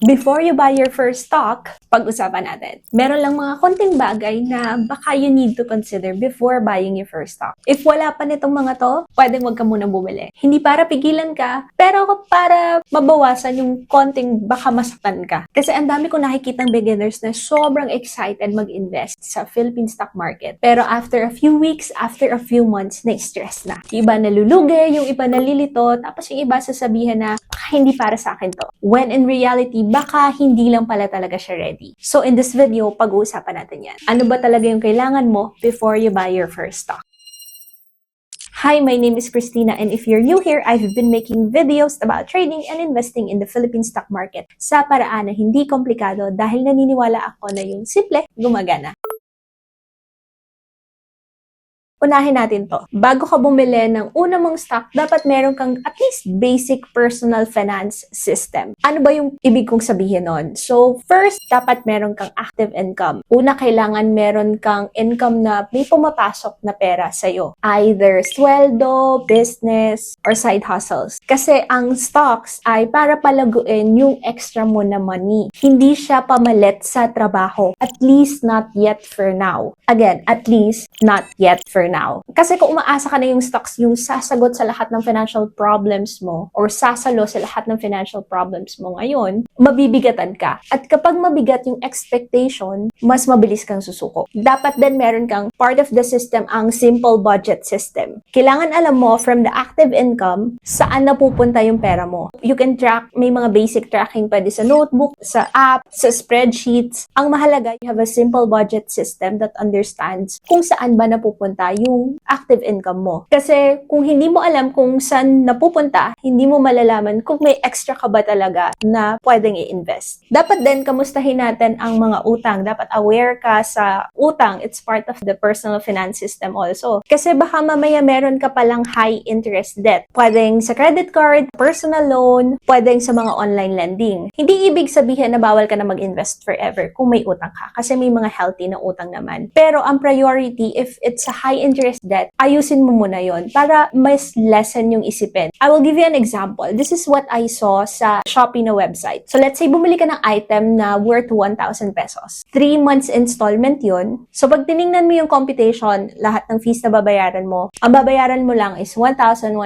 Before you buy your first stock, pag-usapan natin. Meron lang mga konting bagay na baka you need to consider before buying your first stock. If wala pa nitong mga to, pwedeng wag ka munang bumili. Hindi para pigilan ka, pero para mabawasan yung konting baka masaktan ka. Kasi ang dami ko nakikitang beginners na sobrang excited mag-invest sa Philippine stock market. Pero after a few weeks, after a few months, na-stress na. Yung iba nalulugi, yung iba nalilito, tapos yung iba sasabihan na hindi para sa akin to. When in reality, baka hindi lang pala talaga siya ready. So in this video, pag-uusapan natin yan. Ano ba talaga yung kailangan mo before you buy your first stock? Hi, my name is Christina, and if you're new here, I've been making videos about trading and investing in the Philippine stock market sa paraan na hindi komplikado dahil naniniwala ako na yung simple, gumagana. Unahin natin to. Bago ka bumili ng una mong stock, dapat meron kang at least basic personal finance system. Ano ba yung ibig kong sabihin nun? So, first, dapat meron kang active income. Una, kailangan meron kang income na may pumapasok na pera sa'yo. Either sweldo, business, or side hustles. Kasi ang stocks ay para palaguin yung extra mo na money. Hindi siya pamalit sa trabaho. At least not yet for now. Again, at least not yet for now. Kasi kung umaasa ka na yung stocks yung sasagot sa lahat ng financial problems mo or sasalo sa lahat ng financial problems mo ngayon, mabibigatan ka. At kapag mabigat yung expectation, mas mabilis kang susuko. Dapat din meron kang part of the system ang simple budget system. Kailangan alam mo from the active income, saan napupunta yung pera mo. You can track, may mga basic tracking pwede sa notebook, sa app, sa spreadsheets. Ang mahalaga, you have a simple budget system that understands kung saan ba napupunta yung active income mo. Kasi kung hindi mo alam kung saan napupunta, hindi mo malalaman kung may extra ka ba talaga na pwedeng i-invest. Dapat din kamustahin natin ang mga utang. Dapat aware ka sa utang. It's part of the personal finance system also. Kasi baka mamaya meron ka palang high interest debt. Pwedeng sa credit card, personal loan, pwedeng sa mga online lending. Hindi ibig sabihin na bawal ka na mag-invest forever kung may utang ka. Kasi may mga healthy na utang naman. Pero ang priority, if it's a high interest debt, ayusin mo muna yon para mas lessen yung isipin. I will give you an example. This is what I saw sa Shopee na website. So let's say bumili ka ng item na worth 1,000 pesos. 3 months installment yun. So pag tiningnan mo yung computation, lahat ng fees na babayaran mo, ang babayaran mo lang is 1,168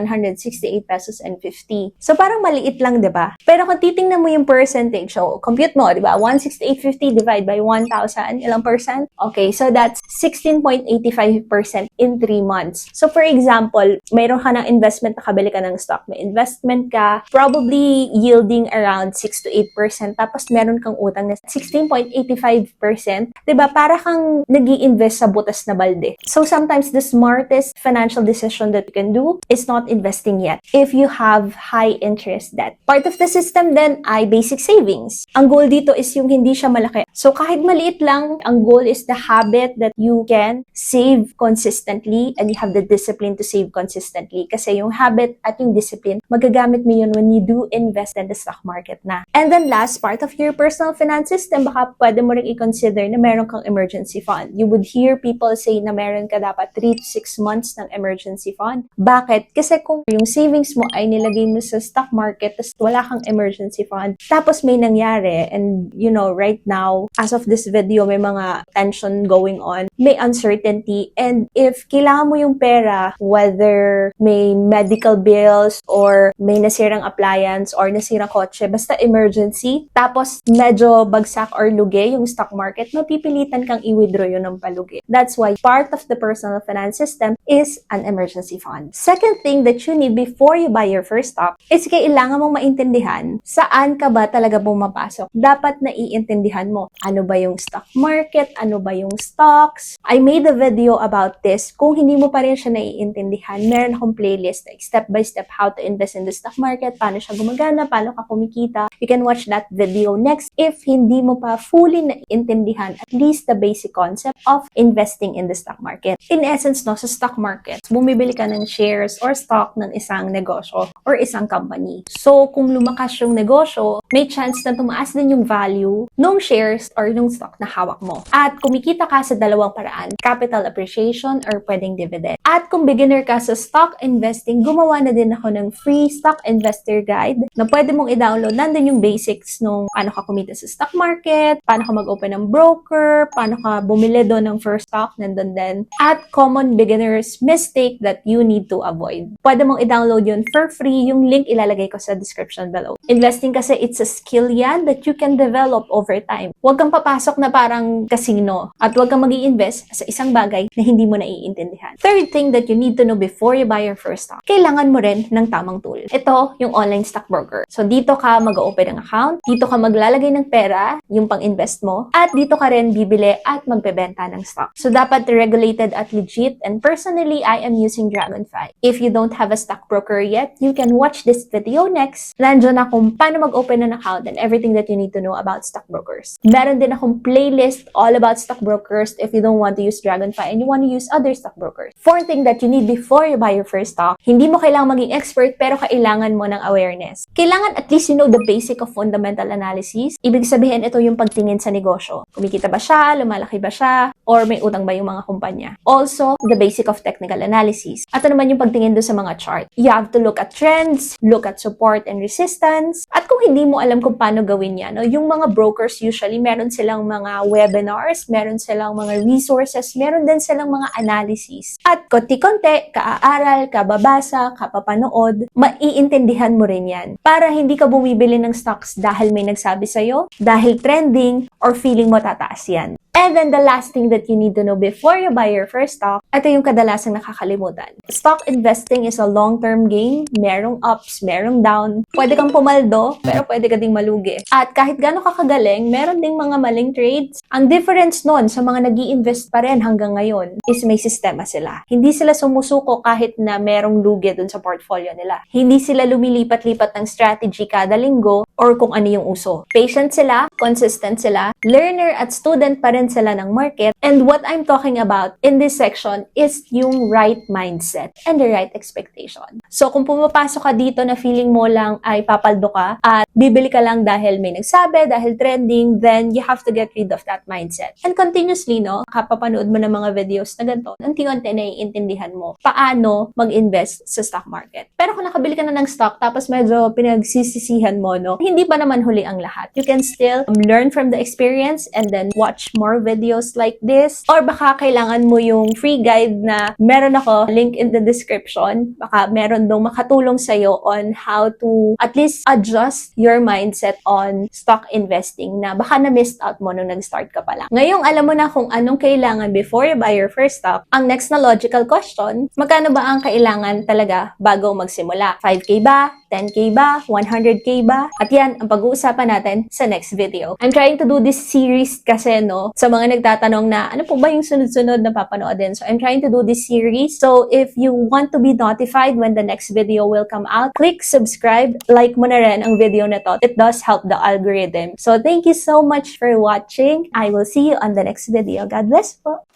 pesos and 50. So parang maliit lang, 'di ba? Pero kung titingnan mo yung percentage, so compute mo, 'di ba? 168.50 divide by 1,000, ilang percent? Okay, so that's 16.85% in 3 months. So for example, mayroon ka ng investment na kabili ka ng stock. May investment ka, probably yielding around 6 to 8%. Tapos meron kang utang na 16.85%. Diba? Para kang nag-i-invest sa butas na balde. So sometimes the smartest financial decision that you can do is not investing yet if you have high interest debt. Part of the system then ay basic savings. Ang goal dito is yung hindi siya malaki. So kahit maliit lang, ang goal is the habit that you can save consistently and you have the discipline to save consistently. Kasi yung habit at yung discipline, magagamit mo yun when you do invest in the stock market na. And then last, part of your personal finance system, baka pwede mo rin i-consider na meron kang emergency fund. You would hear people say na meron ka dapat 3 to 6 months ng emergency fund. Bakit? Kasi kung yung savings mo ay nilagay mo sa stock market tapos wala kang emergency fund, tapos may nangyari and you know, right now, as of this video, may mga tension going on, may uncertainty, and if kailangan mo yung pera, whether may medical bills or may nasirang appliance or nasirang kotse, basta emergency, tapos medyo bagsak or lugi yung stock market, mapipilitan kang i-withdraw yun ng palugi. That's why part of the personal finance system is an emergency fund. Second thing that you need before you buy your first stock is kailangan mong maintindihan saan ka ba talaga bumapasok. Dapat naiintindihan mo ano ba yung stock market, ano ba yung stocks. I made a video about this. Kung hindi mo pa rin siya naiintindihan, meron akong playlist like step by step how to invest in the stock market, paano siya gumagana, paano ka kumikita. You can watch that video next if hindi mo pa fully naiintindihan at least the basic concept of investing in the stock market. In essence, no, sa stock market, bumibili ka ng shares or stock ng isang negosyo or isang company. So, kung lumakas yung negosyo, may chance na tumaas din yung value ng shares or ng stock na hawak mo. At kumikita ka sa dalawang paraan, capital appreciation or pwedeng dividend. At kung beginner ka sa stock investing, gumawa na din ako ng free stock investor guide na pwede mong i-download. Nandun yung basics nung paano ka kumita sa stock market, paano ka mag-open ng broker, paano ka bumili doon ng first stock, nandun din. At common beginners mistake that you need to avoid. Pwede mong i-download yun for free. Yung link ilalagay ko sa description below. Investing kasi it's a skill yan that you can develop over time. Huwag kang papasok na parang casino at huwag kang mag-i-invest sa isang bagay na hindi mo naiintindihan. Third thing that you need to know before you buy your first stock, kailangan mo rin ng tamang tool. Ito, yung online stockbroker. So, dito ka mag-open ng account, dito ka maglalagay ng pera, yung pang-invest mo, at dito ka rin bibili at magbebenta ng stock. So, dapat regulated at legit, and personally, I am using Dragonfly. If you don't have a stockbroker yet, you can watch this video next. Nandiyan na kung paano mag-open ng account and everything that you need to know about stockbrokers. Meron din akong playlist all about stockbrokers if you don't want to use Dragonfly and you want to use other stockbrokers. Fourth thing that you need before you buy your first stock, hindi mo kailangan maging expert pero kailangan mo ng awareness. Kailangan at least you know the basic of fundamental analysis. Ibig sabihin ito yung pagtingin sa negosyo. Kumikita ba siya? Lumalaki ba siya? Or may utang ba yung mga kumpanya? Also, the basic of technical analysis. At ano naman yung pagtingin doon sa mga chart. You have to look at trends, look at support and resistance. At kung hindi mo alam kung paano gawin yan, no, yung mga brokers usually meron silang mga webinars, meron silang mga resources, meron din silang mga analysis. At konti-konti, kaaaral, kababasa, kapapanood, maiintindihan mo rin yan. Para hindi ka bumibili ng stocks dahil may nagsabi sa'yo, dahil trending, or feeling mo tataas yan. And then the last thing that you need to know before you buy your first stock, ito yung kadalasang nakakalimutan. Stock investing is a long-term game. Merong ups, merong down. Pwede kang pumaldo, pero pwede ka ding malugi. At kahit gaano ka kagaling, meron ding mga maling trades. Ang difference nun sa mga nag-i-invest pa rin hanggang ngayon is may sistema sila. Hindi sila sumusuko kahit na merong lugi dun sa portfolio nila. Hindi sila lumilipat-lipat ng strategy kada linggo or kung ano yung uso. Patient sila, consistent sila, learner at student pa rin sila ng market. And what I'm talking about in this section is yung right mindset and the right expectation. So kung pumapasok ka dito na feeling mo lang ay papaldo ka at bibili ka lang dahil may nagsabi, dahil trending, then you have to get rid of that mindset. And continuously, no, kapapanood mo ng mga videos na ganito, unti-unti naiintindihan mo paano mag-invest sa stock market. Pero kung nakabili ka na ng stock tapos medyo pinagsisisihan mo, no, hindi pa naman huli ang lahat. You can still learn from the experience and then watch more videos like this. Or baka kailangan mo yung free guide na meron ako, link in the description. Baka meron dong makatulong sa'yo on how to at least adjust your mindset on stock investing na baka na-missed out mo nung nag-start ka pa lang. Ngayong alam mo na kung anong kailangan before you buy your first stock, ang next na logical question, magkano ba ang kailangan talaga bago magsimula? 5K ba? 10K ba? 100K ba? At yan ang pag-uusapan natin sa next video. I'm trying to do this series kasi, no, sa mga nagtatanong na ano po ba yung sunod-sunod na papanoodin. So, I'm trying to do this series. So, if you want to be notified when the next video will come out, click subscribe, like mo na rin ang video na to. It does help the algorithm. So, thank you so much for watching. I will see you on the next video. God bless po!